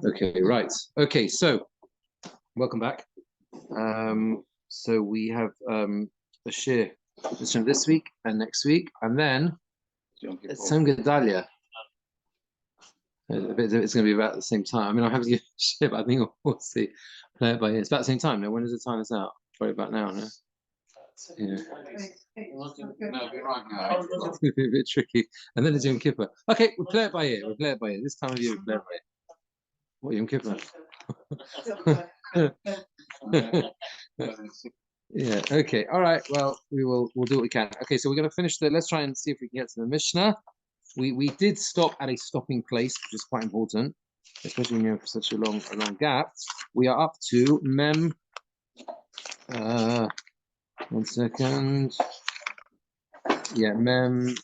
Okay, right. Okay, so welcome back. So we have a share this week and next week, and then Sam Gedalia. It's going to be about the same time. I mean, I have to give share, but I think we'll see. Play it by ear. It's about the same time. Now, when is the time is out? Probably about now, no? Yeah. It's going to be a bit tricky. And then the Yom Kippur. Okay, we'll play it by ear. We'll play it by ear. This time of year, we'll play it by ear. What, Yom Kippur? Yeah, okay. All right. Well, we'll do what we can. Okay, so we're gonna finish let's try and see if we can get to the Mishnah. We did stop at a stopping place, which is quite important, especially when you're for such a long gap. We are up to Mem. 1 second. Yeah, Mem.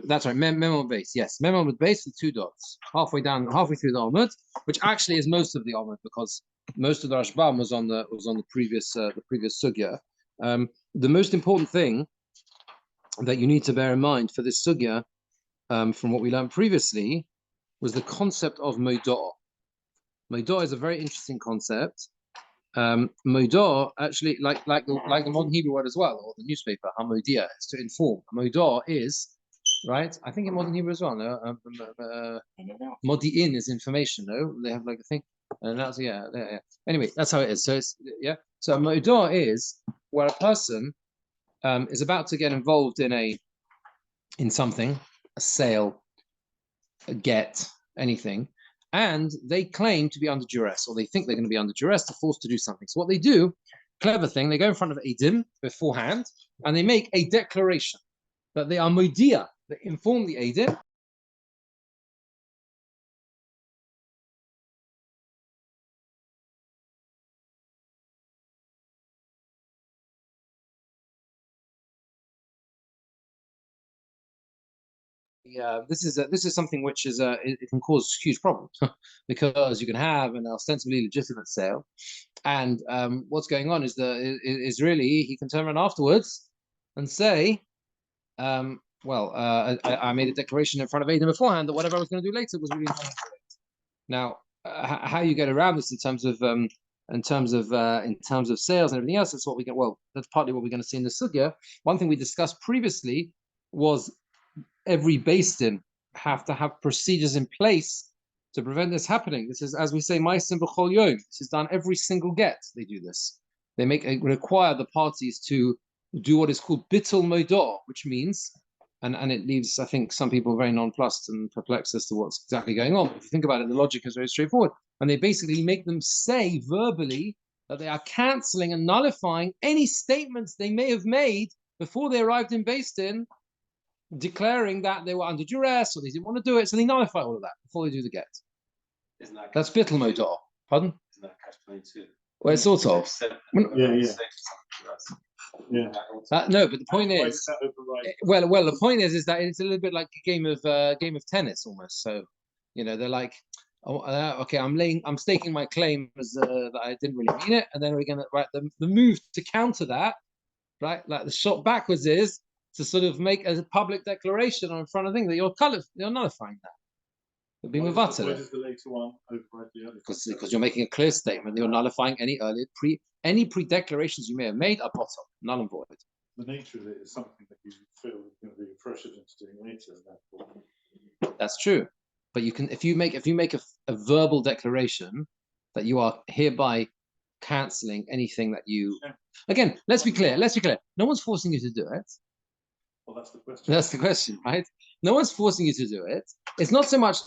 That's right. Mem on base. Yes, Mem on base with 2 dots, halfway through the Amud, which actually is most of the Amud because most of the Rashbam was on the previous sugya. The most important thing that you need to bear in mind for this sugya, from what we learned previously, was the concept of modah. Modah is a very interesting concept. Modah actually, like the modern Hebrew word as well, or the newspaper, hamodia, is to inform. Modah is, right? I think in modern Hebrew as well. No, modi'in is information. No, they have like a thing, and that's yeah. Anyway, that's how it is. So it's yeah. So modah is where a person is about to get involved in something, a sale, a get, anything, and they claim to be under duress, or they think they're going to be under duress, to forced to do something. So what they do, clever thing, they go in front of Eidim beforehand, and they make a declaration that they are modia, they inform the Eidim. Yeah, this is something which is it can cause huge problems because you can have an ostensibly legitimate sale, and what's going on is really he can turn around afterwards and say, I made a declaration in front of Adam beforehand that whatever I was going to do later was really important. Now, how you get around this in terms of sales and everything else, that's what we get. Well, that's partly what we're going to see in the sugya. One thing we discussed previously was every beis din have to have procedures in place to prevent this happening. This is, as we say, ma'asim b'chol yom. This is done every single get. They do this. They require the parties to do what is called bittul modah, which means, and it leaves, I think, some people very nonplussed and perplexed as to what's exactly going on. But if you think about it, the logic is very straightforward. And they basically make them say verbally that they are canceling and nullifying any statements they may have made before they arrived in beis din, declaring that they were under duress or they didn't want to do it. So they nullify all of that before they do the get. That's bittul modah. Pardon? Isn't that catch-22? Well, it's sort of. Yeah. No, but the point is, the point is that it's a little bit like a game of tennis almost. So, they're like, okay, I'm staking my claim as that I didn't really mean it, and then we're gonna the move to counter that, right? Like the shot backwards is to sort of make a public declaration in front of things that you're nullifying that. Why does the later one override the earlier? Because you're making a clear statement. You're nullifying any earlier pre-declarations you may have made are bottom, null and void. The nature of it is something that you feel is going to be pressured into doing later. That's true, but you can if you make a verbal declaration that you are hereby cancelling anything that you. Again, let's be clear. No one's forcing you to do it. Well, that's the question. That's the question, right? No one's forcing you to do it. It's not so much.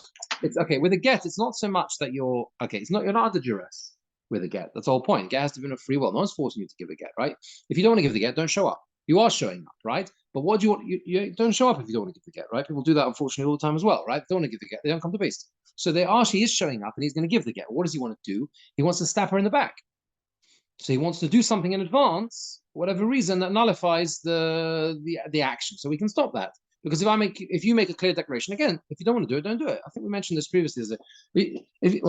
It's okay with a get. It's not so much that you're okay. You're not under duress with a get. That's the whole point. Get has to be a free will. No one's forcing you to give a get, right? If you don't want to give the get, don't show up. You are showing up, right? But what do you want? You don't show up if you don't want to give the get, right? People do that unfortunately all the time as well, right? If they don't want to give the get, they don't come to beis din. So he is showing up and he's going to give the get. What does he want to do? He wants to stab her in the back. So he wants to do something in advance, whatever reason, that nullifies the action. So we can stop that. Because if you make a clear declaration, again, if you don't want to do it, don't do it. I think we mentioned this previously. It's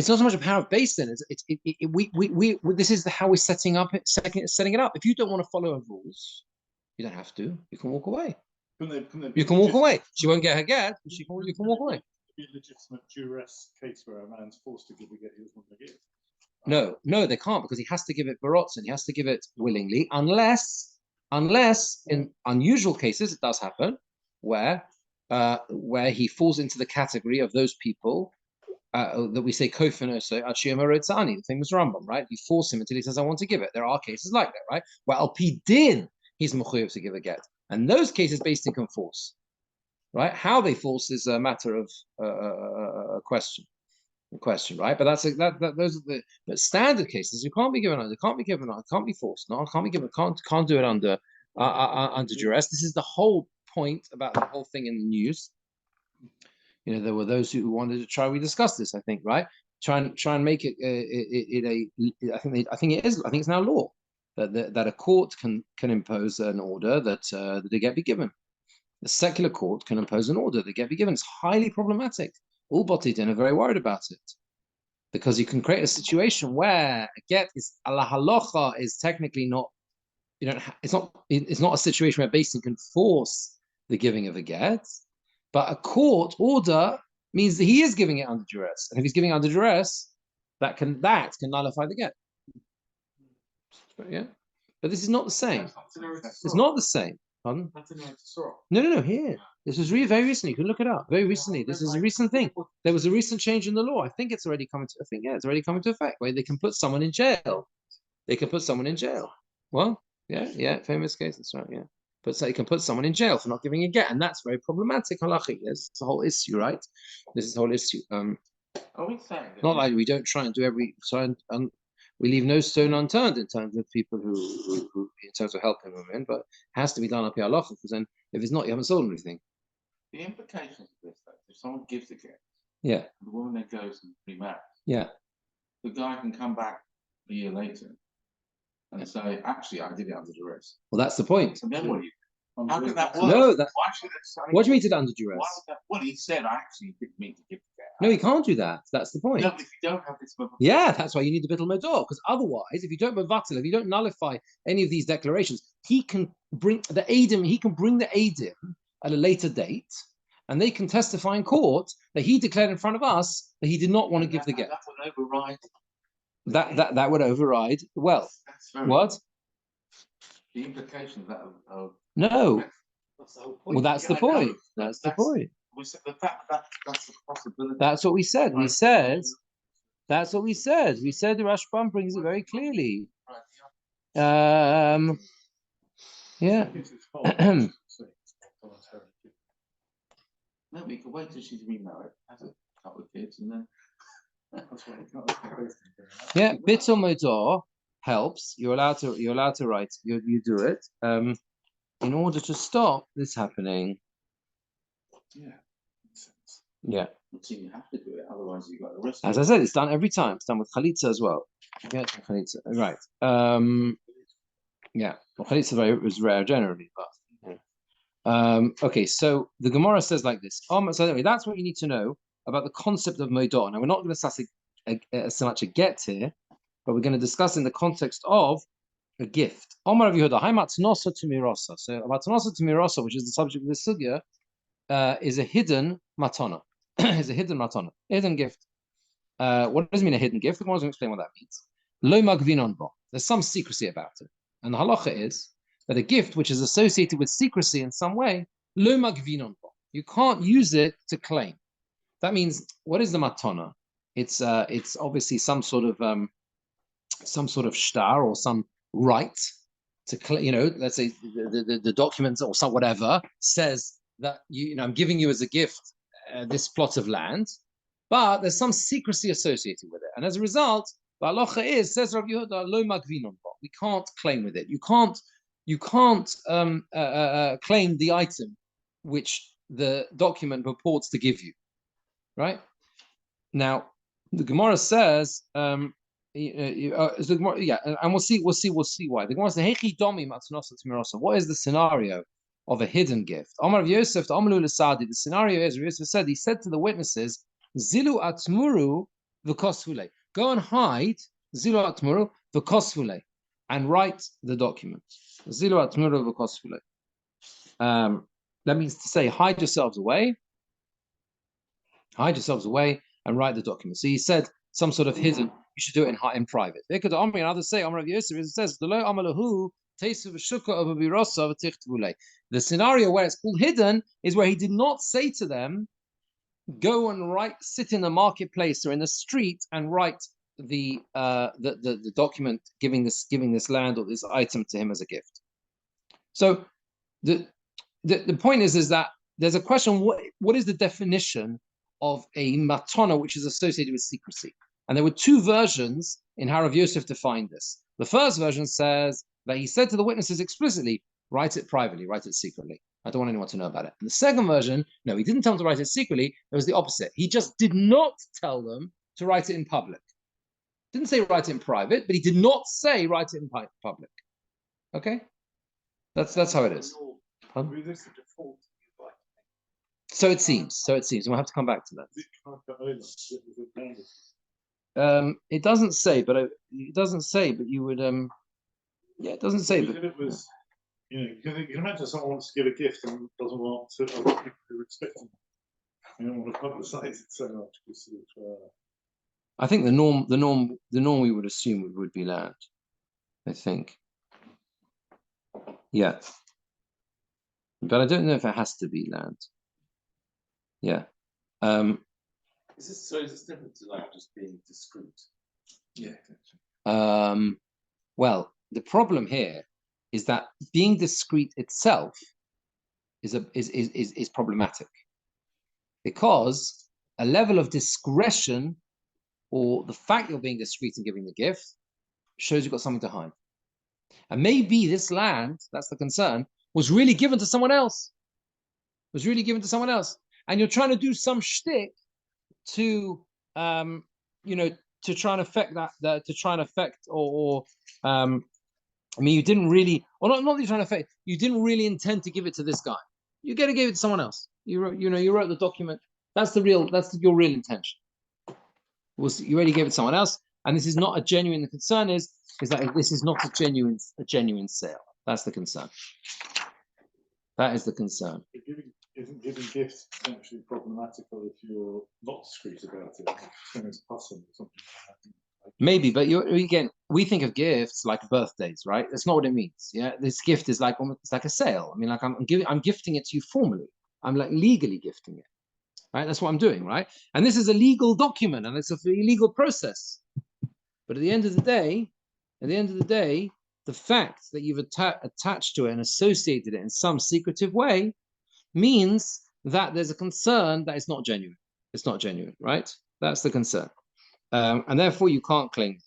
not so much a power of beis din. This is how we're setting it up. If you don't want to follow our rules, you don't have to. You can walk away. You can walk away. She won't get her get, but you can walk away. Be a legitimate duress case where a man's forced to give a get he doesn't want to give. No, they can't, because he has to give it barotzen. He has to give it willingly, unless in unusual cases it does happen where he falls into the category of those people that we say kofinoso achiyama rotzani, the famous Rambam, right? You force him until he says, I want to give it. There are cases like that, right? Where al pi din he's mechuyev to give a get, and those cases based in can force, right? How they force is a matter of question, right? But those are the standard cases. You can't be given on. It can't be given on. It can't be forced. No, it can't be given. Can't do it under duress. This is the whole point about the whole thing in the news. You know, there were those who wanted to try. We discussed this, I think, right? Try and make it I think it's now law that a court can impose an order that the get be given. The secular court can impose an order that get be given. It's highly problematic. All Botidin are very worried about it, because you can create a situation where a get is ala halacha is technically not, it's not a situation where Beis Din can force the giving of a get, but a court order means that he is giving it under duress, and if he's giving it under duress, that can nullify the get. Yeah, but this is not the same. It's not the same. Pardon? No. Here, this was very recently. You can look it up. Very recently, this is a recent thing. There was a recent change in the law. I think it's already coming to. It's already coming to effect. Where they can put someone in jail. They can put someone in jail. Well, yeah, famous case. That's right. Yeah, but so you can put someone in jail for not giving a get, and that's very problematic. Halachic. It's a whole issue, right? This is the whole issue. Are we saying not like we don't try and do we leave no stone unturned in terms of people who in terms of helping women, but it has to be done up here halacha, because then if it's not, you haven't sold anything. The implications of this, though, if someone gives a get, the woman then goes and remarries, the guy can come back a year later and say, actually, I did it under duress. Well, that's the point. And then what do you? How can that work? No, why should it say? What do you mean did under duress? Well, he said, I actually didn't mean to give the get. No, you can't do that. That's the point. No, but if you don't have this, that's why you need the bittul modor, because otherwise, if you don't mevatel, if you don't nullify any of these declarations, he can bring the eidim. He can bring the eidim at a later date, and they can testify in court that he declared in front of us that he did not want to give the get. That would override. That would override. Well, what? The implications of no. That's the whole point. Well, that's the point. That's the point. We said the fact that's a possibility. That's what we said. We said. That's what we said. We said the Rashbam brings it very clearly. Yeah. No, we could wait till she's remarried, has a couple of kids, and then. Yeah, bittul modor helps. You're allowed to write. You do it in order to stop this happening. Yeah. Makes sense. Yeah. So you have to do it, otherwise you got arrested. As I said, it's done every time. It's done with chalitza as well. Yeah, chalitza. Right. Yeah. Well, chalitza is rare generally, but yeah. Okay, so the Gemora says like this. So anyway, that's what you need to know about the concept of modor. Now, we're not going to discuss so much a get here, but we're going to discuss in the context of a gift. Omar of Yehuda, matnosa to mirosa. So matnosa to mirosa, which is the subject of this sugya, is a hidden matana. Is a hidden matana, hidden gift. What does it mean, a hidden gift? The Gemara is going to explain what that means. Lo magvinon bo. There's some secrecy about it, and the halacha is that a gift which is associated with secrecy in some way, lo magvinon bo. You can't use it to claim. That means, what is the matana? It's obviously some sort of shtar or some right to, let's say the documents or some whatever says that I'm giving you as a gift this plot of land, but there's some secrecy associated with it, and as a result, the halacha is, says Rabbi Yehuda, lo magvinon bo. We can't claim with it. You can't claim the item which the document purports to give you. Right now, the Gemara says, and we'll see why. The Gemara says, what is the scenario of a hidden gift? Omar of Yosef to Amalu Lasadi. The scenario is, Yosef said, he said to the witnesses, Zilu atmuru v'kosvule. Go and hide Zilu atmuru v'kosvule and write the document. Zilu atmuru v'kosvule. That means to say, hide yourselves away, and write the document. So he said some sort of hidden, you should do it in private. They could and others say, Amar Rav Yosef, it says, the scenario where it's called hidden is where he did not say to them, go and sit in a marketplace or in the street and write the document giving this land or this item to him as a gift. So the point is that there's a question, what is the definition of a matana which is associated with secrecy? And there were two versions in how Rav Yosef defined this. The first version says that he said to the witnesses explicitly, write it privately, write it secretly. I don't want anyone to know about it. And the second version, no, he didn't tell them to write it secretly. It was the opposite. He just did not tell them to write it in public. Didn't say write it in private, but he did not say write it in public. Okay? That's how it is. Huh? So it seems. And we'll have to come back to that. It doesn't say, but you would it doesn't say. But it was, you can imagine someone wants to give a gift and doesn't want to other people who are expecting. You don't want to publicize it so much because I think the norm we would assume would be land. I think. Yeah. But I don't know if it has to be land. Yeah. Is this different to like just being discreet? Yeah. Well, the problem here is that being discreet itself is problematic, because a level of discretion or the fact you're being discreet and giving the gift shows you've got something to hide. And maybe this land, that's the concern, was really given to someone else. And you're trying to do some shtick to to try and affect I mean, you didn't really, or not that you're trying to affect, you didn't really intend to give it to this guy. You gave it to someone else. You wrote the document. That's your real intention. You already gave it to someone else, and this is not a genuine. The concern is that this is not a genuine sale. That's the concern. That is the concern. Isn't giving gifts potentially problematical if you're not discreet about it? It's puzzling or something like that. Maybe, but we think of gifts like birthdays, right? That's not what it means. Yeah, this gift is like it's like a sale. I mean, like I'm gifting it to you formally. I'm like legally gifting it, right? That's what I'm doing, right? And this is a legal document, and it's a legal process. But at the end of the day, the fact that you've attached to it and associated it in some secretive way means that there's a concern that it's not genuine. It's not genuine, right? That's the concern. And therefore you can't claim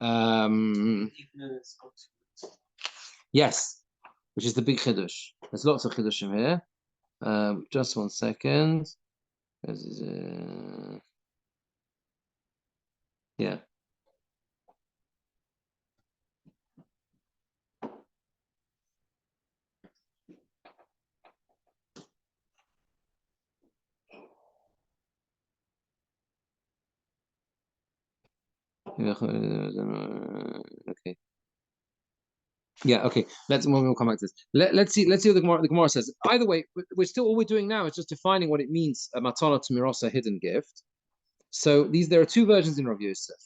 it. Yes, which is the big chiddush. There's lots of chiddushim here. Just 1 second. Yeah. Okay. Yeah. Okay. We'll come back to this. Let's see what the Gemora says. Either way, all we're doing now is just defining what it means a matana to miros, a hidden gift. So there are two versions in Rav Yosef,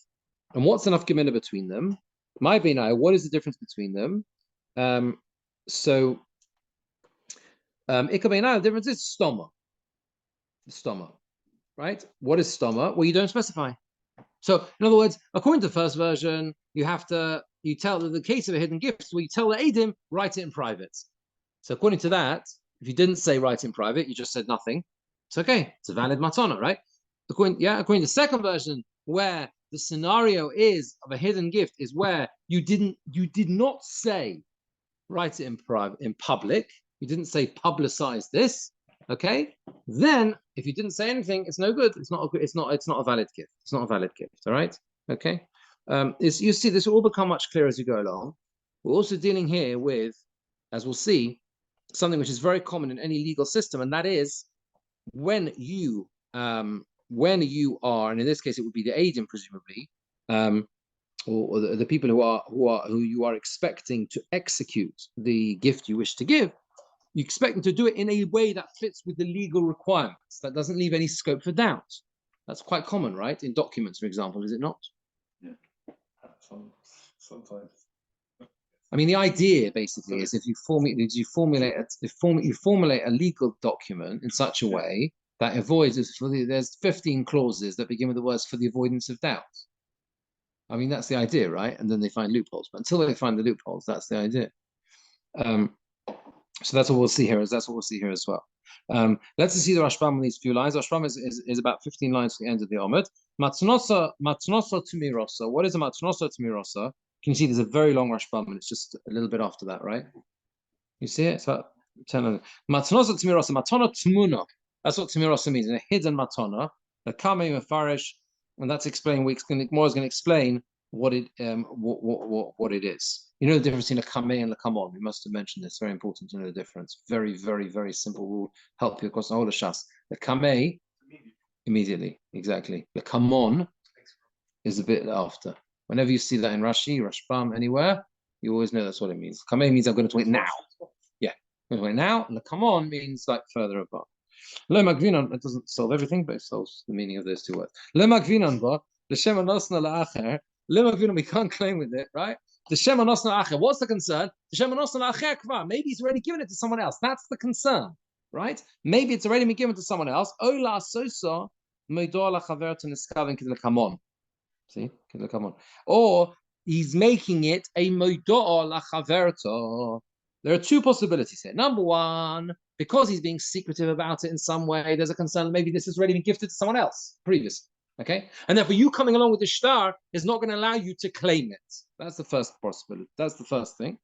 and what's enough gemina between them? My beinai, what is the difference between them? Ikka beinai, the difference is stoma. Stoma, right? What is stoma? Well, you don't specify. So, in other words, according to the first version, you tell the case of a hidden gift, where you tell the Eidim, write it in private. So, according to that, if you didn't say write in private, you just said nothing. It's okay. It's a valid matana, right? According to the second version, where the scenario is of a hidden gift, is where you did not say write it in public. You didn't say publicize this. Okay, then if you didn't say anything, it's no good. It's not a valid gift. It's not a valid gift. All right. Okay. You see, this will all become much clearer as you go along. We're also dealing here with, as we'll see, something which is very common in any legal system, and that is when you are, and in this case it would be the Eidim presumably, or the people who you are expecting to execute the gift you wish to give. you expect them to do it in a way that fits with the legal requirements, that doesn't leave any scope for doubt. That's quite common, right? In documents, for example, is it not? Yeah. Sometimes. I mean, the idea basically is if you formulate a legal document in such a way that avoids there's 15 clauses that begin with the words for the avoidance of doubt. I mean, that's the idea, right? And then they find loopholes. But until they find the loopholes, that's the idea. So that's what we'll see here. That's what we'll see here as well. Let's see the Rashbam on these few lines. Rashbam is about 15 lines to the end of the Omid. Matnosa Tumirosa. What is a Matnosa Tumirosa? Can you see there's a very long Rashbam and it's just a little bit after that, right? You see it? It's about 10. Matnosa Tumirosa. Matona Tmuna. That's what Tumirosa means. A hidden matona. The Kame Mefarish. And that's explaining. Gemora is going to explain what it is. You know the difference between a kameh and a kamon. We must have mentioned this. Very important to know the difference. Very, very, very simple rule. Help you across the whole of Shas. The kameh immediately, exactly. The kamon is a bit after. Whenever you see that in Rashi, Rashbam, anywhere, you always know that's what it means. Kameh means I'm going to wait now. Yeah, I'm going to wait now. And the kamon means like further apart. Lo magvinon, it doesn't solve everything, but it solves the meaning of those two words. Lo magvinon ba, l'shem anosna la'acher. Lo magvinon, we can't claim with it, right? The Shem anosna la'acher. What's the concern? The Shem anosna la'acher kvar. Maybe he's already given it to someone else. That's the concern, right? Maybe it's already been given to someone else. Ola sosa meidor la'chaverta niskaven kid l'kamon. See, kid l'kamon. Or he's making it a meidor la'chaverta. There are two possibilities here. Number one, because he's being secretive about it in some way, there's a concern that maybe this has already been gifted to someone else previously. Okay, and therefore you coming along with the shtar is not going to allow you to claim it. That's the first possibility. That's the first thing.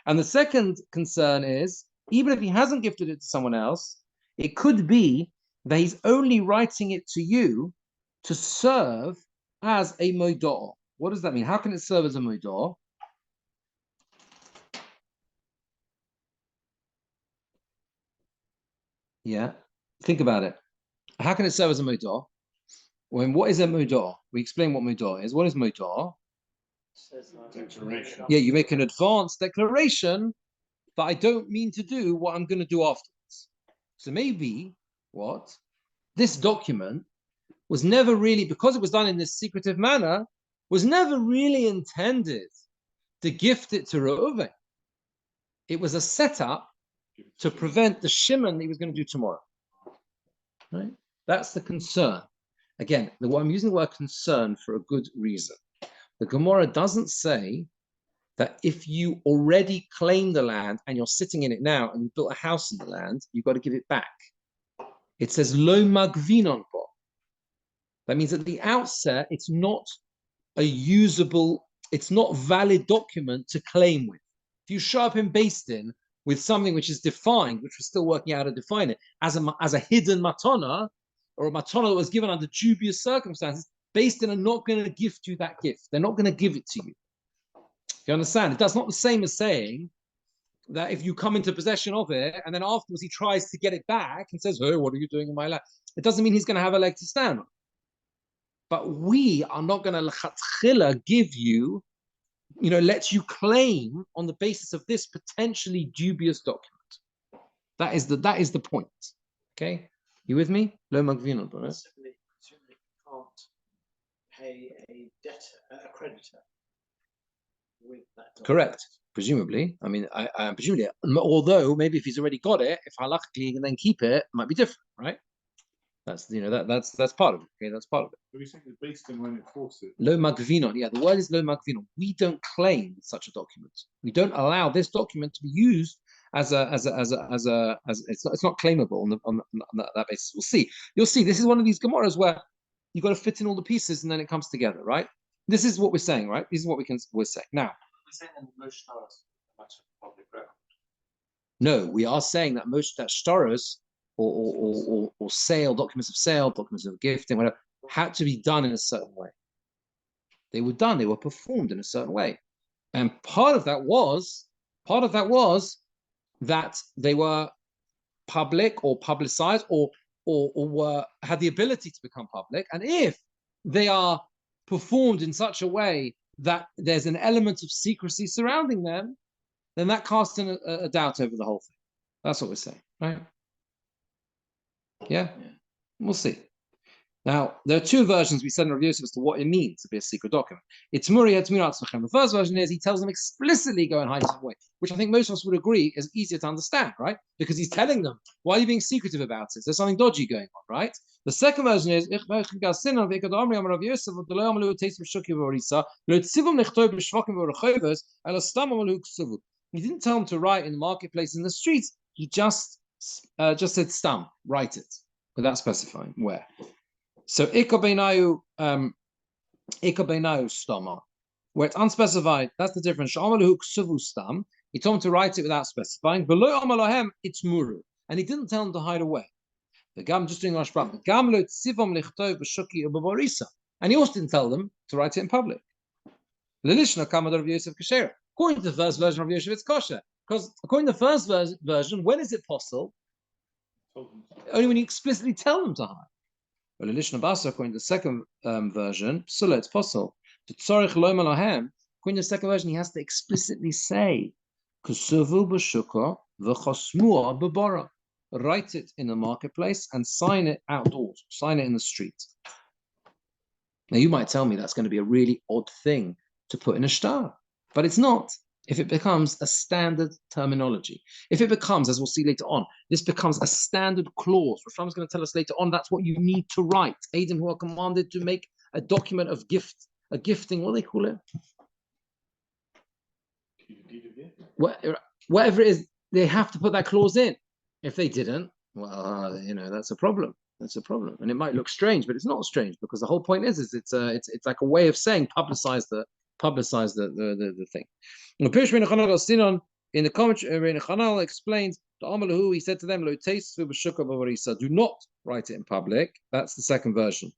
And the second concern is, even if he hasn't gifted it to someone else, it could be that he's only writing it to you to serve as a moidor. What does that mean? How can it serve as a moidor? Yeah, think about it. How can it serve as a moidor? When what is a moidor? We explain what moidor is. What is moidor? Declaration. Yeah, you make an advanced declaration that I don't mean to do what I'm going to do afterwards. So maybe what this document was never really, because it was done in this secretive manner, was never really intended to gift it to Reuven. It was a setup to prevent the shimon he was going to do tomorrow. Right? That's the concern. Again, I'm using the word concern for a good reason. The Gemora doesn't say that if you already claim the land and you're sitting in it now and you built a house in the land, you've got to give it back. It says lo magvinon bo. That means at the outset, it's not a usable, it's not valid document to claim with. If you show up in Beis Din with something which is defined, which we're still working out how to define it, as a hidden matana, or a matana that was given under dubious circumstances, Beis Din are not going to gift you that gift. They're not going to give it to you. You understand? That's not the same as saying that if you come into possession of it, and then afterwards he tries to get it back and says, "Hey, what are you doing in my land?" It doesn't mean he's going to have a leg to stand on. But we are not going to lechatchila give you, let you claim on the basis of this potentially dubious document. That is the point. Okay, you with me? Lo magvinon, bro. Certainly can't pay a debtor, a creditor, with that document. Correct. Presumably, I mean, I presumably, although maybe if he's already got it, if halachically he can then keep it might be different, right? That's that's part of it. Okay, that's part of it. But we think the Beis Din won't enforce it. Lo magvinon. Yeah, the word is lo magvinon. We don't claim such a document. We don't allow this document to be used as it's not claimable on that basis. We'll see. You'll see. This is one of these Gemoras where you've got to fit in all the pieces and then it comes together, right? This is what we're saying, right? This is what we're saying. Now, We're saying that most stars are much of public record. no, we are saying that most that shtaros or sale, documents of sale, documents of gifting, whatever, had to be done in a certain way. They were done, they were performed in a certain way. And part of that was that they were public or publicized or had the ability to become public. And if they are performed in such a way that there's an element of secrecy surrounding them, then that casts in a doubt over the whole thing. That's what we're saying, right? Yeah? Yeah. We'll see. Now, there are two versions we said in Rav Yosef as to what it means to be a secret document. It's Muri, it's Miratzvachem. The first version is he tells them explicitly go and hide it away, which I think most of us would agree is easier to understand, right? Because he's telling them, why are you being secretive about it? There's something dodgy going on, right? The second version is he didn't tell them to write in the marketplace in the streets. He just said stam, write it, without specifying where. So ikabenayu stama, where it's unspecified, that's the difference. Stam, he told him to write it without specifying. Below amalahem, it's muru, and he didn't tell him to hide away. The gam just doing Rosh Hashanah. And he also didn't tell them to write it in public. According to the first version of Yosef, it's kosher. Because according to the first version, when is it possible? Only when you explicitly tell them to hide. But Basra, according to the second version, it's possible. According to the second version, he has to explicitly say, write it in the marketplace and sign it outdoors, sign it in the street. Now, you might tell me that's going to be a really odd thing to put in a shtar, but it's not. If it becomes a standard terminology, if it becomes, as we'll see later on, this becomes a standard clause, Rasham's going to tell us later on, that's what you need to write. Adim who are commanded to make a document of gift, a gifting, what do they call it? Whatever it is, they have to put that clause in. If they didn't, well, that's a problem. That's a problem, and it might look strange, but it's not strange because the whole point is it's like a way of saying publicize the thing. In the commentary, Rein Chanal explains the Amalahu. He said to them, do not write it in public. That's the second version.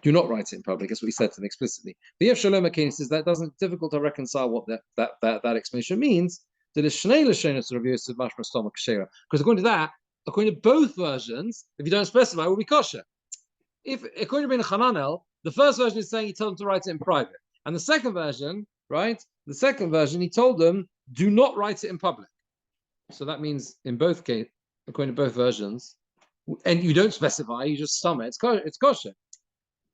Do not write it in public. That's what he said to them explicitly. The F. Shalom Akini says that doesn't difficult to reconcile what that explanation means. Because according to that, according to both versions, if you don't specify, it will be kosher. If according to Rein Chananel, the first version is saying he told them to write it in private, and the second version, right? The second version, he told them do not write it in public. So that means in both cases, according to both versions, and you don't specify, you just sum it. It's kosher,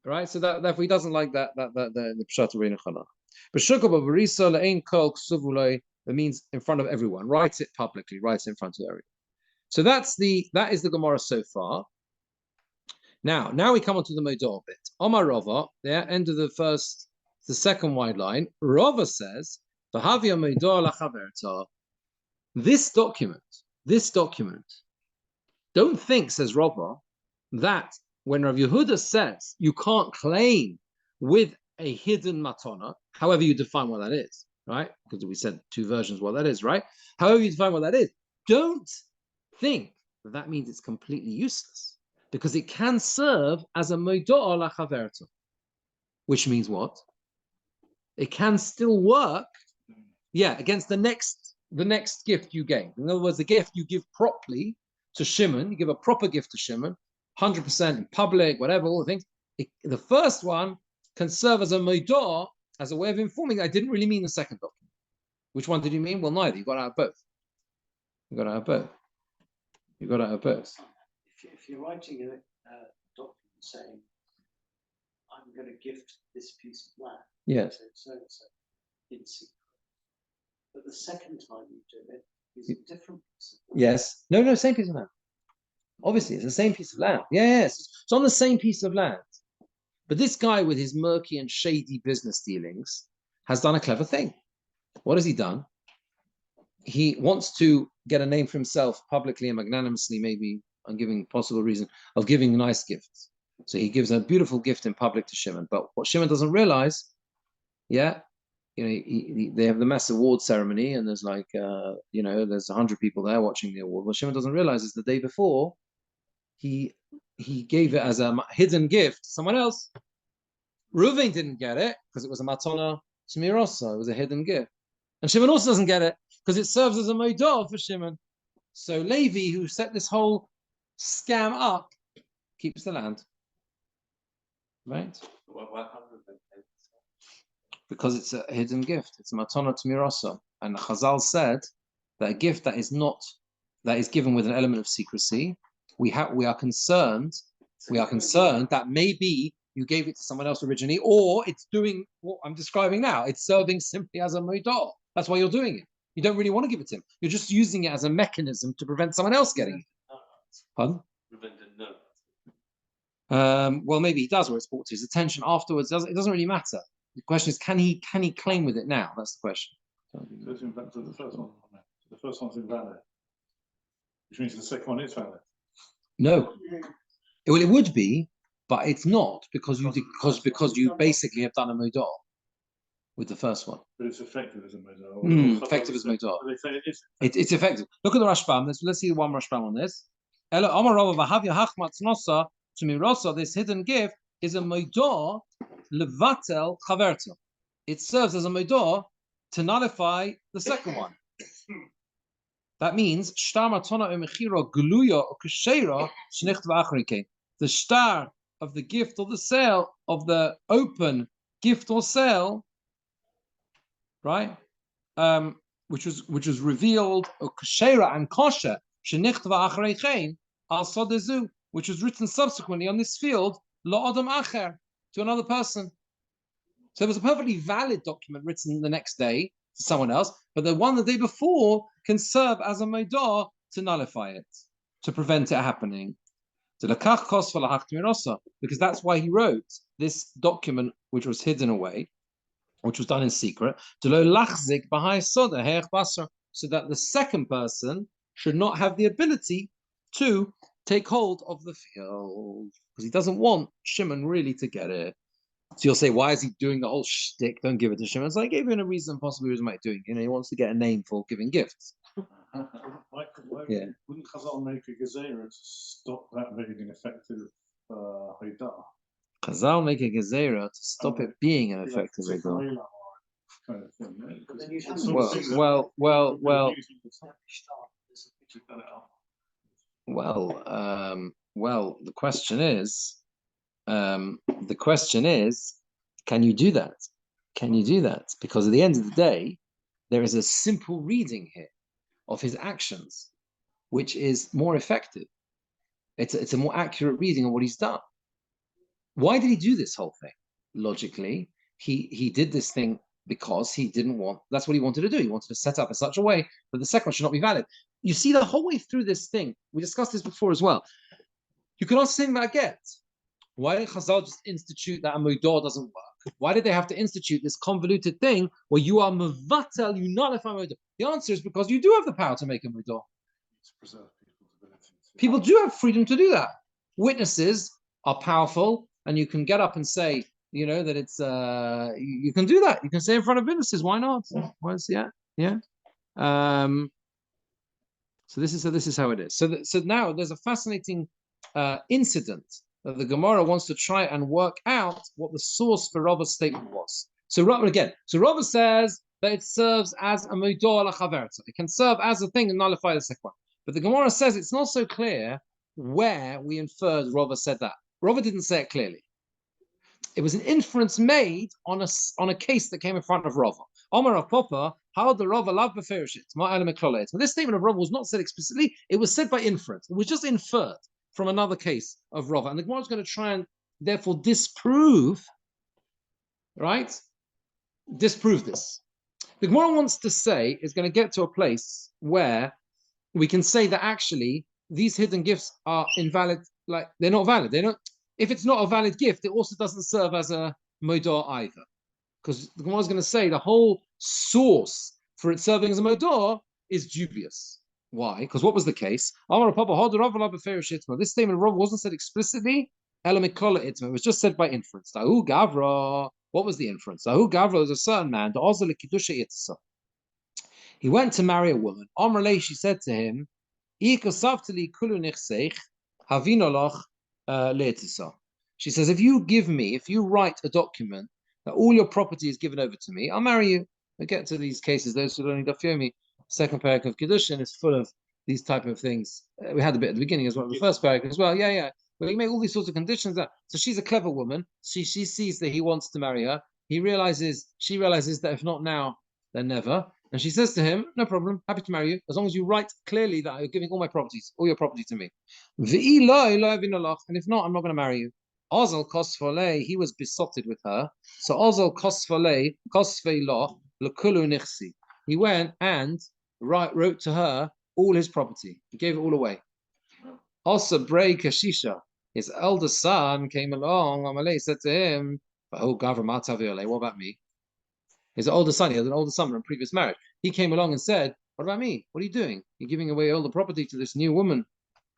right? So therefore he doesn't like that the pshat of Rein Chananel. But shukab barisa le'ein kol ksuvulei. That means in front of everyone. Write it publicly. Write it in front of everyone. So that is the Gemora so far. Now we come on to the Modah bit. Omar Rava, the end of the second wide line. Rava says, "V'havia Modah lachaverta." This document. Don't think, says Rava, that when Rav Yehuda says you can't claim with a hidden matana, however you define what that is. Right? Because we said two versions what that is, right? However you define what that is, don't think that means it's completely useless because it can serve as a modah lachaverta, which means what? It can still work, against the next gift you gave. In other words, the gift you give properly to Shimon, you give a proper gift to Shimon, 100% in public, whatever, all the things. The first one can serve as a modah, as a way of informing, I didn't really mean the second document. Which one did you mean? Well, neither. You got out of both. You got out of both. If you're writing a document saying, I'm going to gift this piece of land, yes, so in secret, but the second time you do it is a different piece of land. Yes. No, same piece of land. Obviously, it's the same piece of land. Yes, it's on the same piece of land. But this guy with his murky and shady business dealings has done a clever thing. What has he done? He wants to get a name for himself publicly and magnanimously, maybe on giving possible reason of giving nice gifts. So he gives a beautiful gift in public to Shimon. But what Shimon doesn't realize, they have the mass award ceremony, and there's there's 100 people there watching the award. What Shimon doesn't realize is the day before, he gave it as a hidden gift to someone else. Reuven didn't get it because it was a matana tmirosa. It was a hidden gift. And Shimon also doesn't get it because it serves as a modah for Shimon. So Levi, who set this whole scam up, keeps the land. Right? Because it's a hidden gift. It's a matana tmirosa. And Chazal said that a gift that is not that is given with an element of secrecy, we are concerned that maybe you gave it to someone else originally, or it's doing what I'm describing now. It's serving simply as a modah. That's why you're doing it. You don't really want to give it to him. You're just using it as a mechanism to prevent someone else getting it. Pardon? Well, maybe he does, where it's brought to his attention afterwards. It doesn't really matter. The question is, can he claim with it now? That's the question. Let's go back to the first one. The first one's invalid, which means the second one is valid. No. Well, it would be, but it's not because you basically have done a modah with the first one. But it's effective as a modah. Effective as modah. They say it is. It's effective. Look at the Rashbam. Let's see the one Rashbam on this. This hidden gift is a modah levatel chaverto. It serves as a modah to nullify the second one. That means the star of the gift or the sale of the open gift or sale, right? Which was revealed kshera and kosher which was written subsequently on this field lo adam acher, to another person. So it was a perfectly valid document written the next day to someone else, but the one the day before can serve as a modah to nullify it, to prevent it happening. Because that's why he wrote this document, which was hidden away, which was done in secret, so that the second person should not have the ability to take hold of the field, because he doesn't want Shimon really to get it. So you'll say, why is he doing the whole shtick? Don't give it to Shimon. So I gave him a reason possibly he was doing. He wants to get a name for giving gifts. Yeah. Wouldn't Chazal make a gezerah to stop that being an effective Haidah? Chazal make a gezerah to stop it being an effective Haidah. Kind of thing, Well, the question is, can you do that? Can you do that? Because at the end of the day, there is a simple reading here of his actions, which is more effective. It's a more accurate reading of what he's done. Why did he do this whole thing? Logically, he did this thing because he didn't want, that's what he wanted to do. He wanted to set up in such a way that the second one should not be valid. You see the whole way through this thing, we discussed this before as well. You can ask the same about get. Why did Chazal just institute that a modah doesn't work? Why did they have to institute this convoluted thing where you are mevatel, you nullify modah? The answer is because you do have the power to make a modah. People do have freedom to do that. Witnesses are powerful, and you can get up and say, that it's you can do that. You can say in front of witnesses. Why not? Yeah. So this is how it is. So now there's a fascinating incident that the Gemora wants to try and work out what the source for Rava's statement was. So Rava says that it serves as a modah lachaverta. It can serve as a thing and nullify the second one. But the Gemora says it's not so clear where we inferred Rava said that. Rava didn't say it clearly. It was an inference made on a case that came in front of Rava. Omar of Papa, how the Rava love beferishit. But this statement of Rava was not said explicitly. It was said by inference. It was just inferred from another case of Rava. And the Gemara is going to try and therefore disprove this. The Gemara wants to say is going to get to a place where we can say that actually these hidden gifts are invalid, like they're not valid. They're not. If it's not a valid gift, it also doesn't serve as a modah either. Because the Gemara is going to say the whole source for it serving as a modah is dubious. Why? Because what was the case? This statement of Rav wasn't said explicitly. It was just said by inference. What was the inference? Was a certain man. He went to marry a woman. She said to him, she says, if you write a document that all your property is given over to me, I'll marry you. I get to these cases, those who learning Dafyomi, second parak of Kedushin is full of these type of things. We had a bit at the beginning as well, the first parak as well. Yeah. But you make all these sorts of conditions. So she's a clever woman. She sees that he wants to marry her. She realizes that if not now, then never. And she says to him, no problem, happy to marry you, as long as you write clearly that you're giving all your property to me. And if not, I'm not going to marry you. Ozal Kosfole, he was besotted with her. So Ozal Kosfole, Kosfelo, Lakulu Nixi. He went and wrote to her all his property. He gave it all away. Also, Bray Kashisha, his elder son, came along. Amalei said to him, what about me? His older son, he had an older son from a previous marriage. He came along and said, what about me? What are you doing? You're giving away all the property to this new woman.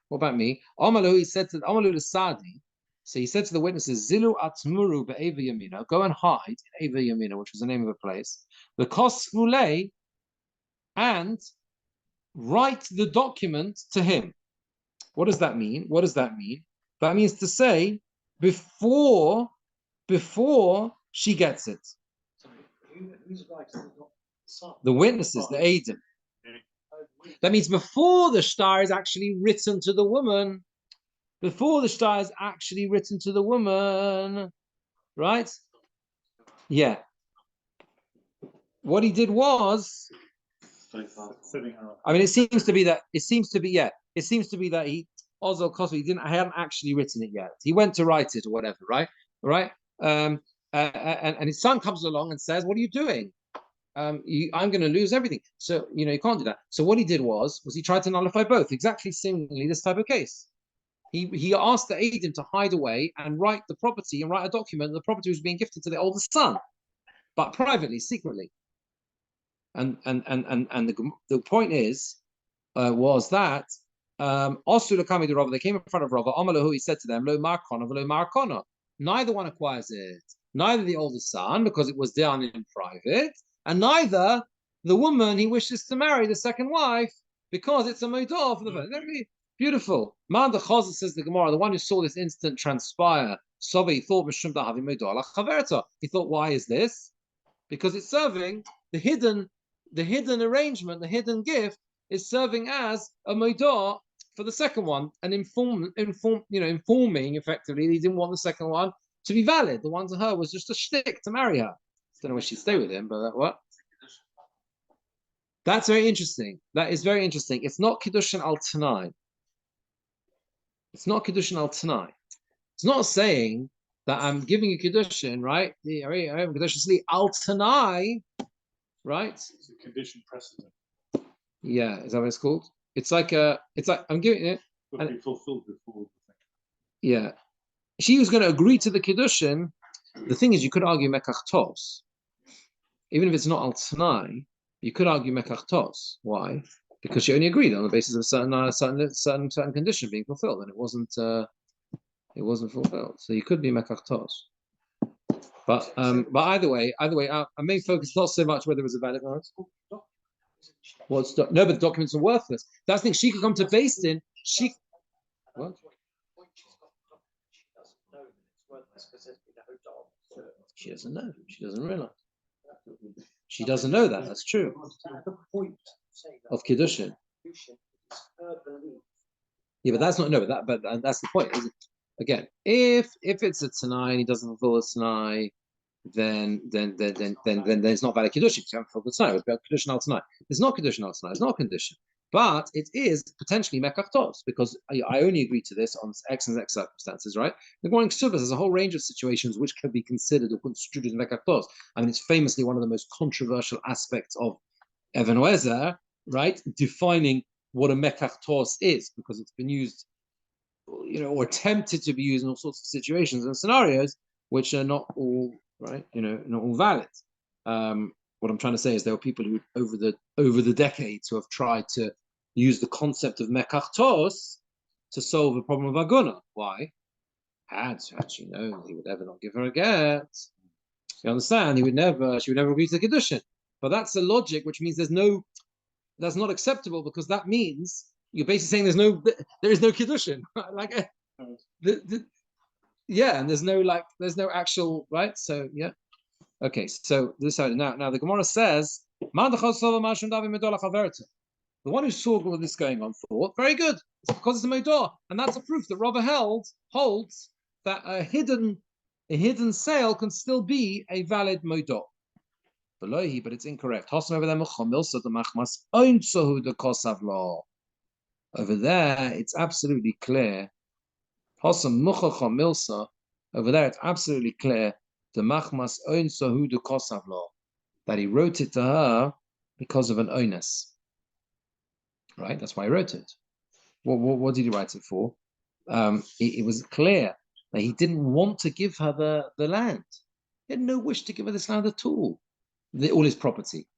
What about me? Amalu, he said to Amalu the Sadi, so he said to the witnesses, Zilu atmuru be'eva yamina, go and hide in Eva Yamina, which was the name of a place, the kosfule, and write the document to him. What does that mean? What does that mean? That means to say, before she gets it. Who's writing the witnesses, the Eidim. That means before the shtar is actually written to the woman. Before the shtar is actually written to the woman. Right? Yeah. What he did was, I mean, it seems to be that he Ozal Kosov, he hadn't actually written it yet. He went to write it or whatever, right? Right? And his son comes along and says, what are you doing? I'm going to lose everything. So, you can't do that. So what he did was he tried to nullify both, exactly similarly this type of case. He asked the Eidim to hide away and write the property and write a document. The property was being gifted to the oldest son, but privately, secretly. And the point is, was that they came in front of Rava. Amalahu, he said to them, Lo markona, lo markona. Neither one acquires it. Neither the oldest son, because it was done in private, and neither the woman he wishes to marry, the second wife, because it's a modah for the first. Beautiful. Man the Chazal, says the Gemora, the one who saw this instant transpire, he thought, he thought, why is this? Because it's serving the hidden arrangement, the hidden gift is serving as a modah for the second one, and informing effectively he didn't want the second one to be valid. The one to her was just a shtick to marry her. Don't know where she'd stay with him, but what? That's very interesting. That is very interesting. It's not Kiddushin al Tanai. It's not Kiddushin al Tanai. It's not saying that I'm giving you Kiddushin, right? Kiddushin al Tanai, right? It's a condition precedent. Yeah, is that what it's called? It's like I'm giving it. Got to be fulfilled before. Yeah, she was going to agree to the Kiddushin. The thing is, you could argue Mekach Tos. Even if it's not al Tanai, you could argue Mekach Tos. Why? Because she only agreed on the basis of a certain condition being fulfilled, and it wasn't fulfilled. So you could be Mekach Tos. But either way, our main focus is not so much whether it was a valid or not. But the documents are worthless. That's the thing. She could come to Beis Din. What? She doesn't know. She doesn't realize. She doesn't know that. That's true. Of Kiddushin. Yeah, but that's not But that's the point. Isn't it? Again, if it's a Tanai and he doesn't fulfill a Tanai, then it's not valid Kiddushin. You haven't fulfilled the Tanai. It's about Kiddushin al Tanai. It's not Kiddushin al Tanai. It's not a condition. But it is potentially Mekach Tos, because I only agree to this on X and X circumstances, right? The Gemora in Ksubas has a whole range of situations which can be considered or construed as Mekach Tos. I mean, it's famously one of the most controversial aspects of Even Oezer, right? Defining what a Mekach Tos is, because it's been used, or attempted to be used in all sorts of situations and scenarios, which are not all, right? Not all valid. What I'm trying to say is there are people who, over the decades, who have tried to use the concept of Mekach Tos to solve the problem of Aguna. Why? Had she known, he would ever not give her a get. You understand? She would never agree to the Kiddushin. But that's a logic which means that's not acceptable, because that means you're basically saying there is no Kiddushin. And there's no actual, right? So yeah. Okay, so this now the Gemora says, the one who saw all this going on thought, very good, it's because it's a modah, and that's a proof that Rava holds that a hidden sale can still be a valid modah. But it's incorrect. Over there, it's absolutely clear. Over there, it's absolutely clear. That he wrote it to her because of an onus. Right? That's why he wrote it. What did he write it for? It was clear that he didn't want to give her the land. He had no wish to give her this land at all. All his property.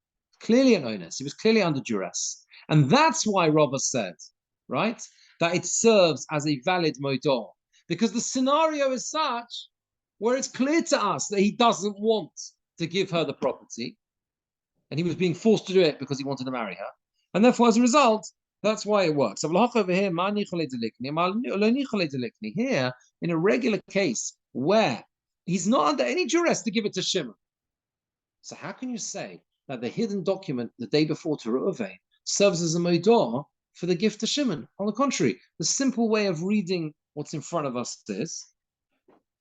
Clearly an onus. He was clearly under duress. And that's why Rava said, right, that it serves as a valid modah. Because the scenario is such where it's clear to us that he doesn't want to give her the property. And he was being forced to do it because he wanted to marry her. And therefore, as a result, that's why it works. Over here, here, in a regular case where he's not under any duress to give it to Shimon. So how can you say that the hidden document the day before to Reuven serves as a modah for the gift to Shimon? On the contrary, the simple way of reading what's in front of us is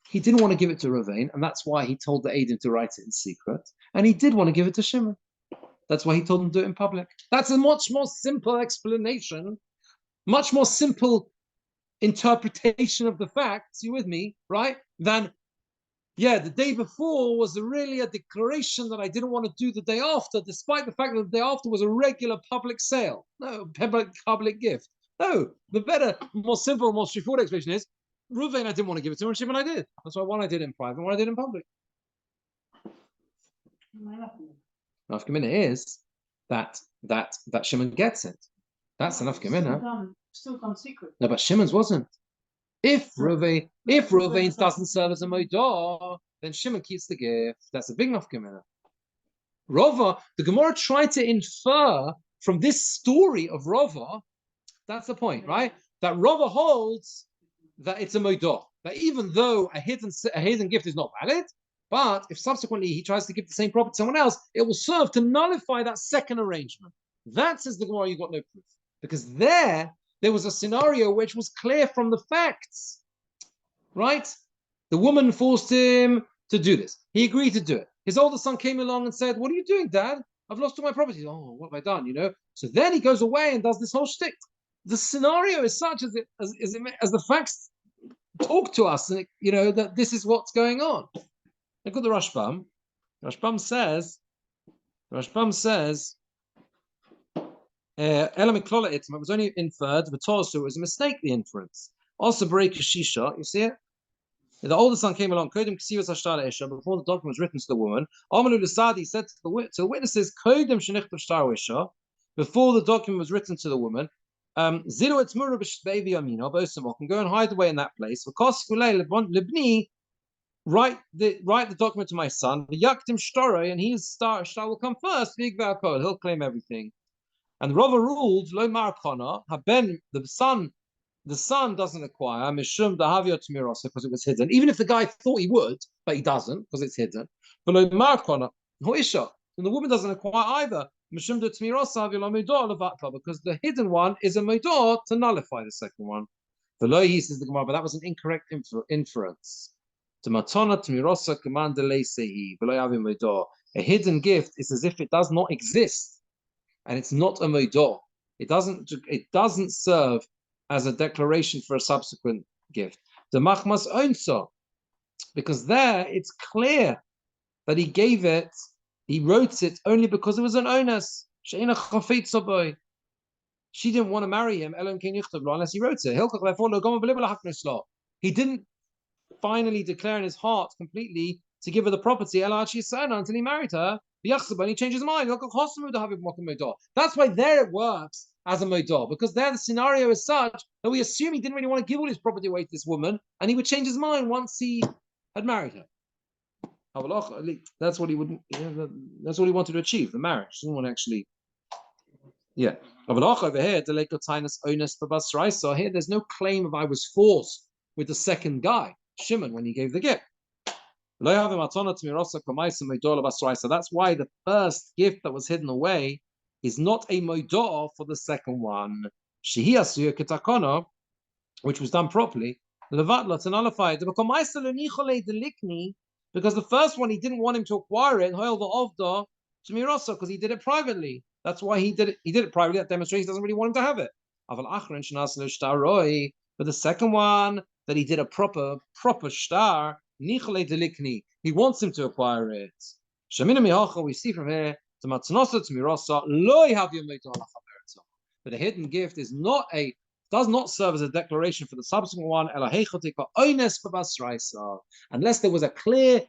he didn't want to give it to Reuven, and that's why he told the Adim to write it in secret, and he did want to give it to Shimon. That's why he told him to do it in public. That's a much more simple explanation, much more simple interpretation of the facts, you with me, right? Than, yeah, the day before was really a declaration that I didn't want to do the day after, despite the fact that the day after was a regular public sale. No, public gift. No, the better, more simple, more straightforward explanation is, Reuven, I didn't want to give it to him, and Shimon I did. That's why one I did in private, and one I did in public. Nafkamina is that Shimon gets it. That's enough Nafkamina. Still done secret. No, but Shimon's wasn't. If Reuven doesn't serve as a modah, then Shimon keeps the gift. That's a big Nafkamina. Rava, the Gemora tried to infer from this story of Rava, that's the point, right? That Rava holds that it's a modah. That even though a hidden gift is not valid, but if subsequently he tries to give the same property to someone else, it will serve to nullify that second arrangement. That says the Gemara, you got no proof. Because there was a scenario which was clear from the facts. Right? The woman forced him to do this. He agreed to do it. His older son came along and said, "What are you doing, Dad? I've lost all my property." "Oh, what have I done?" So then he goes away and does this whole shtick. The scenario is such as the facts talk to us, and that this is what's going on. Look at the Rashbam. Rashbam says, it was only inferred, but also it was a mistake, the inference. Also, break Shisha, you see it? The older son came along, before the document was written to the woman. He said to the witnesses, before the document was written to the woman, can go and hide away in that place. Write the document to my son. And his star will come first. He'll claim everything. And Rava ruled, the son doesn't acquire mishum dahavia tmirosa because it was hidden. Even if the guy thought he would, but he doesn't because it's hidden. But and the woman doesn't acquire either mishum tmirosa because the hidden one is a modah to nullify the second one. He says the Gemara, but that was an incorrect inference. A hidden gift is as if it does not exist, and it's not a modah. It doesn't serve as a declaration for a subsequent gift. The machmas onsa, because there it's clear that he wrote it only because it was an onus. She didn't want to marry him unless he wrote it. He didn't finally declare in his heart completely to give her the property until he married her. And he changed his mind. That's why there it works as a modah, because there the scenario is such that we assume he didn't really want to give all his property away to this woman, and he would change his mind once he had married her. That's what he would. That's what he wanted to achieve, the marriage. He didn't want to actually. Yeah. Over here, so here there's no claim of I was forced with the second guy, Shimon, when he gave the gift. So that's why the first gift that was hidden away is not a modah for the second one, which was done properly, to nullify it. Because the first one he didn't want him to acquire it, Tmirosa, because he did it privately. That's why he did it. He did it privately. That demonstrates he doesn't really want him to have it. But the second one, that he did a proper star, he wants him to acquire it. We see from here, that a hidden gift does not serve as a declaration for the subsequent one, unless there was a clear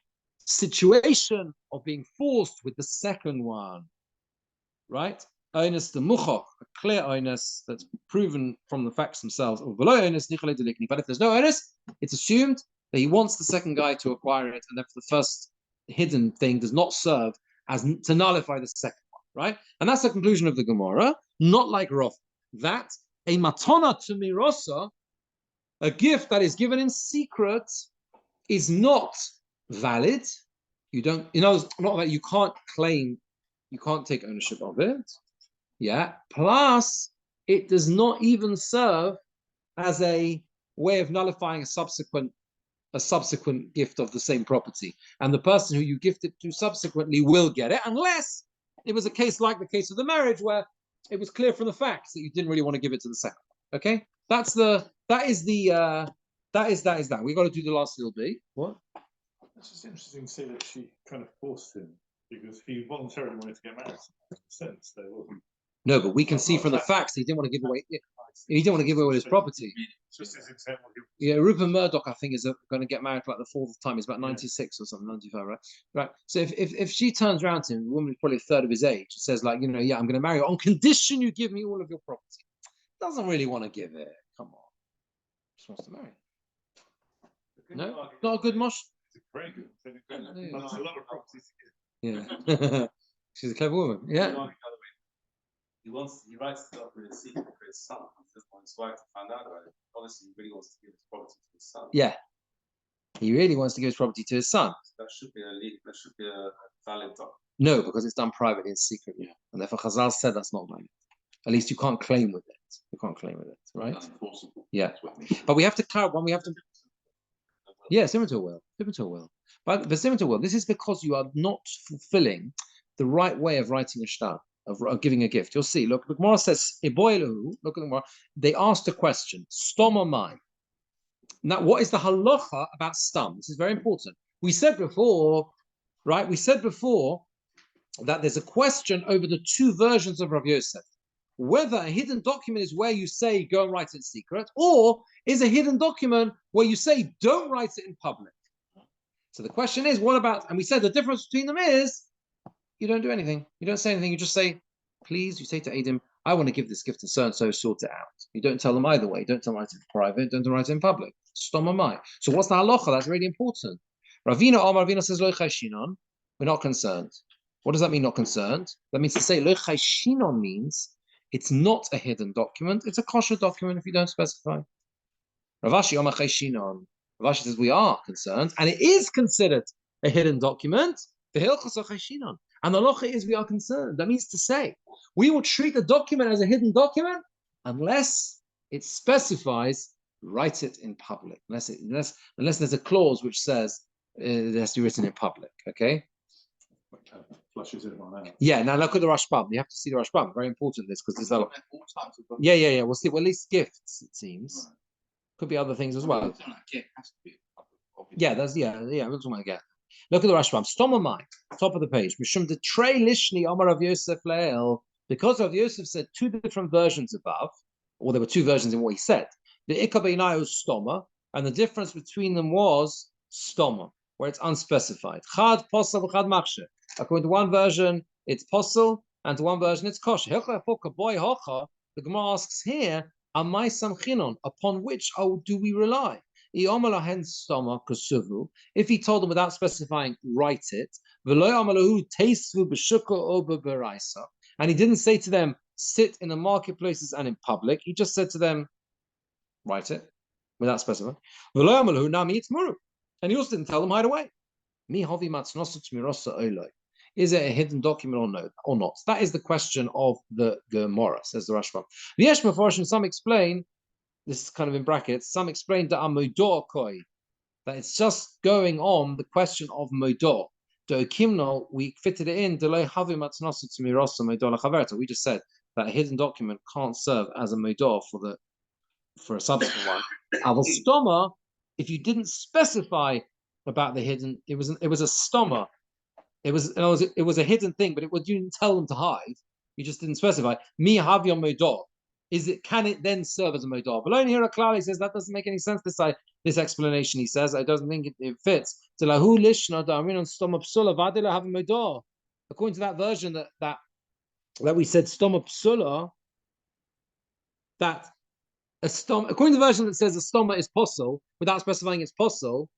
situation of being forced with the second one, right? Onus the muchach, a clear onus that's proven from the facts themselves. But if there's no onus, it's assumed that he wants the second guy to acquire it, and therefore the first hidden thing does not serve as to nullify the second one, right? And that's the conclusion of the Gemora. Not like Rav, that a matana to mirosa, a gift that is given in secret, is not valid. Not that you can't claim, you can't take ownership of it. Yeah. Plus, it does not even serve as a way of nullifying a subsequent gift of the same property. And the person who you gift it to subsequently will get it, unless it was a case like the case of the marriage where it was clear from the facts that you didn't really want to give it to the second. Okay? That is that. We got to do the last little bit. What? It's just interesting to see that she kind of forced him because he voluntarily wanted to get married. Sense there wasn't. No, but we can see from the facts he didn't want to give away. He didn't want to give away his property. Yeah, Rupert Murdoch, I think, is going to get married for like the fourth time. He's about 96 or something, 95, right? Right. So if she turns around to him, a woman is probably a third of his age, says like, I'm going to marry you on condition you give me all of your property. Doesn't really want to give it. Come on, just wants to marry. No, not a good mosh. It's very good. That's a lot of property to give. Yeah, she's a clever woman. Yeah. He writes it up with a secret for his son. He doesn't want his wife to find out about it. Obviously, he really wants to give his property to his son. Yeah, he really wants to give his property to his son. That should be a valid document. No, because it's done privately and secretly, and therefore Chazal said that's not valid. At least you can't claim with it. You can't claim with it, right? Yeah, but we have to clarify. We have to. Yeah, similar to a will. But the similar to a will, this is because you are not fulfilling the right way of writing a shtar. Of giving a gift. You'll see. Look, the Gemora says, look at the Gemora. They asked a question, stom or mine. Now, what is the halacha about stam? This is very important. We said before, right? That there's a question over the two versions of Rav Yosef. Whether a hidden document is where you say, go and write it in secret, or is a hidden document where you say, don't write it in public. So the question is, what about, and we said the difference between them is, you don't do anything. You don't say anything. You just say, please, you say to Adam, I want to give this gift to so-and-so, sort it out. You don't tell them either way. Don't tell them write it in private. Don't write it in public. Stomamai. So what's the halacha? That's really important. Ravina says, Lo chayshinon. We're not concerned. What does that mean, not concerned? That means to say, Lo chayshinon means it's not a hidden document. It's a kosher document if you don't specify. Ravashi Omar chayshinon. Ravashi says, we are concerned. And it is considered a hidden document. The hilchos are chayshinon. And the halacha is we are concerned. That means to say, we will treat the document as a hidden document unless it specifies write it in public. Unless there's a clause which says it has to be written in public. Okay. Flushes it on out. Yeah. Now look at the Rashbam. You have to see the Rashbam. Very important this because there's a lot. Yeah. We'll see. Well, at least gifts it seems. Right. Could be other things as well. Yeah. We're talking about gift. Look at the Rashbam. Stomamai, top of the page. Mishum de trei lishni Amar Rav Yosef leil. Because Rav Yosef said two different versions above, or there were two versions in what he said. The ikar beinai was stoma, and the difference between them was stoma, where it's unspecified. Chad posel v'chad machshe. According to one version, it's posel, and to one version, it's kosher. The Gemara asks here, amai samchinon, upon which do we rely? If he told them without specifying, write it, and he didn't say to them, sit in the marketplaces and in public, he just said to them, write it, without specifying. And he also didn't tell them, hide away. Is it a hidden document or not? That is the question of the Gemora, says the Rashbam. Some explain, this is kind of in brackets, some explain that it's just going on the question of modor. we fitted it in. We just said that a hidden document can't serve as a modor for a subsequent one. Stoma, if you didn't specify about the hidden, it was a stoma. It was a hidden thing, but you didn't tell them to hide. You just didn't specify. Mi havya modor. Can it then serve as a modor? But only here a Klal, he says that doesn't make any sense. This explanation, he says, I doesn't think it fits. According to that version that we said stoma psula, that a stoma, according to the version that says a stoma is possible without specifying it's possible,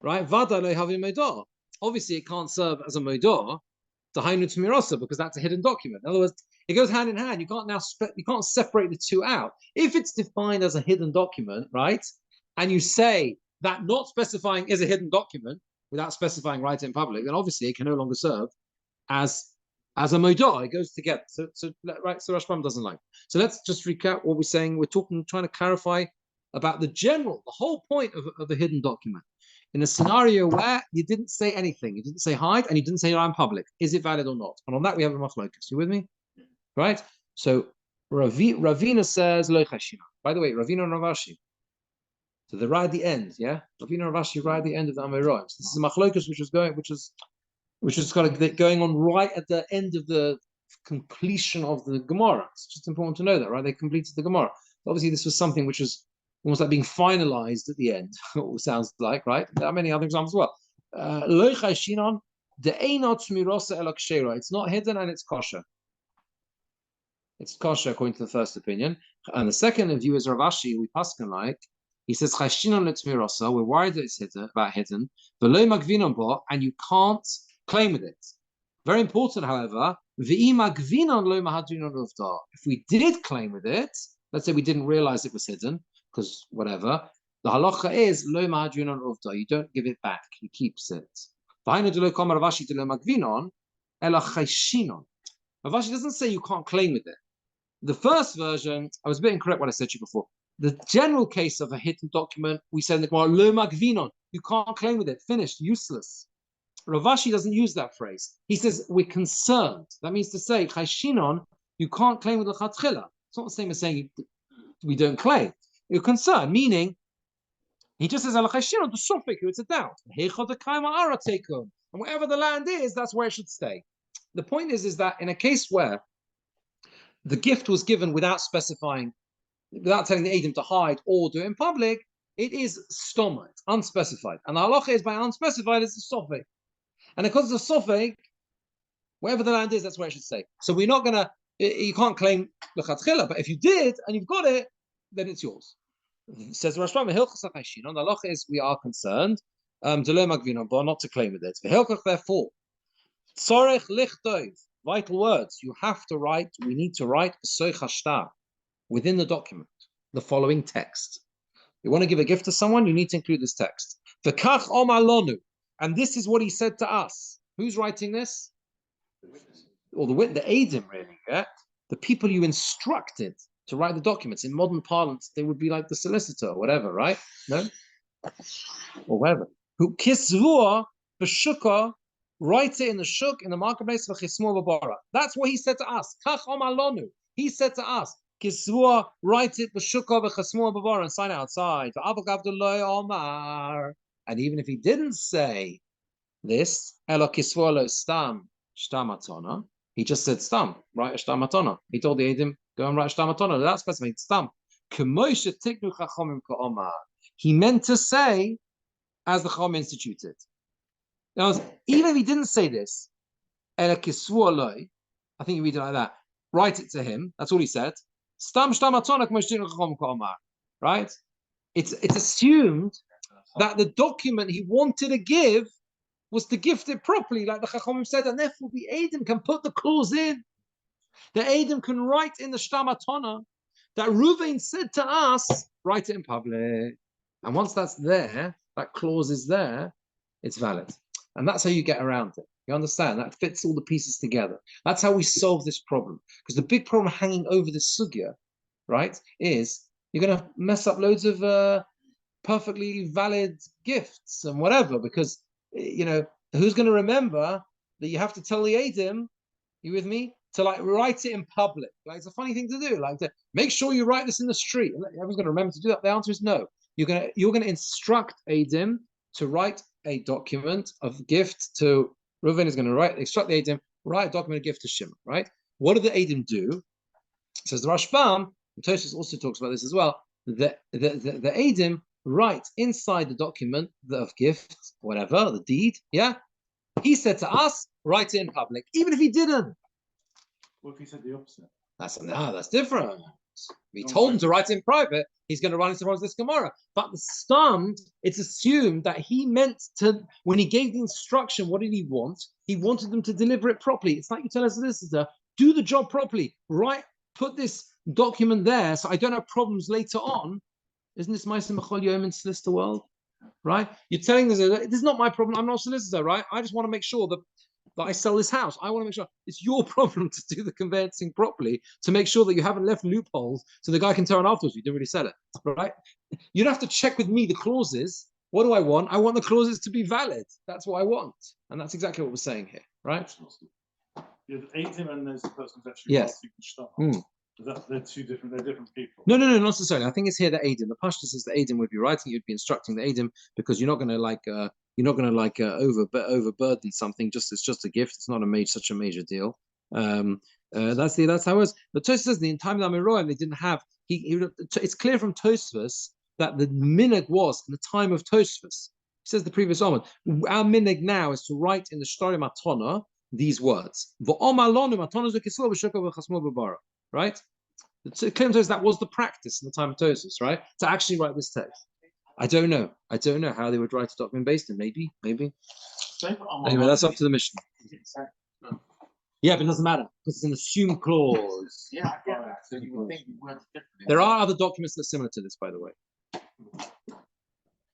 right? Vada lo havya modor. Obviously, it can't serve as a modor to hainu mirosa because that's a hidden document. In other words, it goes hand in hand. You can't separate the two out. If it's defined as a hidden document, right, and you say that not specifying is a hidden document without specifying right in public, then obviously it can no longer serve as a modor. It goes together. So Rashbam doesn't like. So let's just recap what we're saying. We're trying to clarify about the whole point of a hidden document. In a scenario where you didn't say anything, you didn't say hide, and you didn't say I'm public, is it valid or not? And on that we have a machlokas. You with me? Right? So Ravina says lo chashina. By the way, Ravina and Ravashi. So they're right at the end, yeah. Ravina and Ravashi right at the end of the Amoraim. So this is a machlokas which is kind of going on right at the end of the completion of the Gemora. It's just important to know that, right? They completed the Gemora. Obviously, this was something which was almost like being finalized at the end. It sounds like, right? There are many other examples as well. It's not hidden and it's kosher. It's kosher according to the first opinion. And the second view is Ravashi, we paskin like. He says, we're worried that it's hidden, and you can't claim with it. Very important, however, if we did claim with it, let's say we didn't realize it was hidden, because whatever, the halacha is you don't give it back, he keeps it. Ravashi doesn't say you can't claim with it. The first version, I was a bit incorrect what I said to you before. The general case of a hidden document, we said in the Gemara, lo magvinon, you can't claim with it, finished, useless. Ravashi doesn't use that phrase. He says, we're concerned. That means to say, chayshinon, you can't claim with the chatchila. It's not the same as saying we don't claim. You're concerned, meaning, he just says, chayshinon, the sufik, it's a doubt. And wherever the land is, that's where it should stay. The point is that in a case where the gift was given without specifying, without telling the Edom to hide or do it in public, it is stoma, it's unspecified. And the halacha is by unspecified, it's a sofek. And because it's a sofek, wherever the land is, that's where it should stay. So we're not going to, you can't claim l'chatchila, but if you did and you've got it, then it's yours. Says Rashbam, the halacha is we are concerned, not to claim with it. Therefore, tzorech lichtov, vital words, you have to write, we need to write within the document, the following text. You want to give a gift to someone, you need to include this text. V'kach omar lonu, and this is what he said to us. Who's writing this? Or the Edom, really, yeah? The people you instructed to write the documents. In modern parlance, they would be like the solicitor or whatever, right? No? Or whatever. Who kisvua b'shukah, write it in the shuk, in the marketplace, v'chismua v'bara. That's what he said to us. Kach omar lonu. He said to us, Kisvua, write it b'shukah v'chasmua b'var and sign it outside. And even if he didn't say this, elo kisvua lo stam shtamatona, he just said stam, write a shtamatona. He told the Edom, go and write a shtamatona. That's specified stam. He meant to say, as the Chaim instituted. Now, even if he didn't say this, elo kisvua lo, I think you read it like that. Write it to him. That's all he said. Right? It's assumed that the document he wanted to give was to gift it properly, like the Chachamim said, and therefore the Edom can put the clause in. The Edom can write in the Shtamatona that Ruvain said to us, write it in public. And once that's there, that clause is there, it's valid. And that's how you get around it. You understand? That fits all the pieces together. That's how we solve this problem. Because the big problem hanging over this sugya, right, is you're going to mess up loads of perfectly valid gifts and whatever. Because, you know, who's going to remember that you have to tell the Eidim, you with me, to like write it in public? Like, it's a funny thing to do. Like, to make sure you write this in the street. Everyone's going to remember to do that. The answer is no. You're going to instruct Eidim to write a document of gift to Reuven. Is going to instruct the Eidim, write a document of gift to Shimon. Right? What do the Eidim do? Says the Rashbam. And Toras also talks about this as well. The Eidim write inside the document of gift, whatever the deed. Yeah. He said to us, write it in public, even if he didn't. What if he said the opposite? That's different. We told him to write it in private. He's going to run into this Gemora. But the stummed, it's assumed that he meant to, when he gave the instruction, what did he want? He wanted them to deliver it properly. It's like you tell a solicitor, do the job properly. Put this document there so I don't have problems later on. Isn't this my Simchol Yom in solicitor world? Right? You're telling us, this is not my problem. I'm not a solicitor, right? I just want to make sure that I sell this house. I want to make sure it's your problem to do the conveyancing properly, to make sure that you haven't left loopholes so the guy can turn afterwards. You didn't really sell it, right? You don't have to check with me the clauses. What do I want? I want the clauses to be valid. That's what I want. And that's exactly what we're saying here, right? Yeah, the Eidim and there's the person who's actually writing the shtar. They're different people. No, not necessarily. I think it's here the Eidim. The Pashtus says the Eidim would be writing, you'd be instructing the Eidim, because you're not going to overburden something. It's just a gift. It's not such a major deal. That's how it was. But Tosfos says the time of the Amiroim they didn't have. It's clear from Tosfos that the minhag was in the time of Tosfos. He says the previous Omen. Our minhag now is to write in the Shtori Matona these words. Right? It claims that was the practice in the time of Tosfos, right? To actually write this text. I don't know how they would write a document based in. Maybe. Anyway, that's up to the mission. Yeah, but it doesn't matter because it's an assumed clause. Yeah, I get that. So you would think we weren't different. There are other documents that are similar to this, by the way.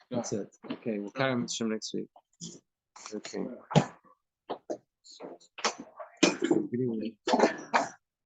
That's it. Okay, we'll carry on with Shem next week. Okay. Good evening.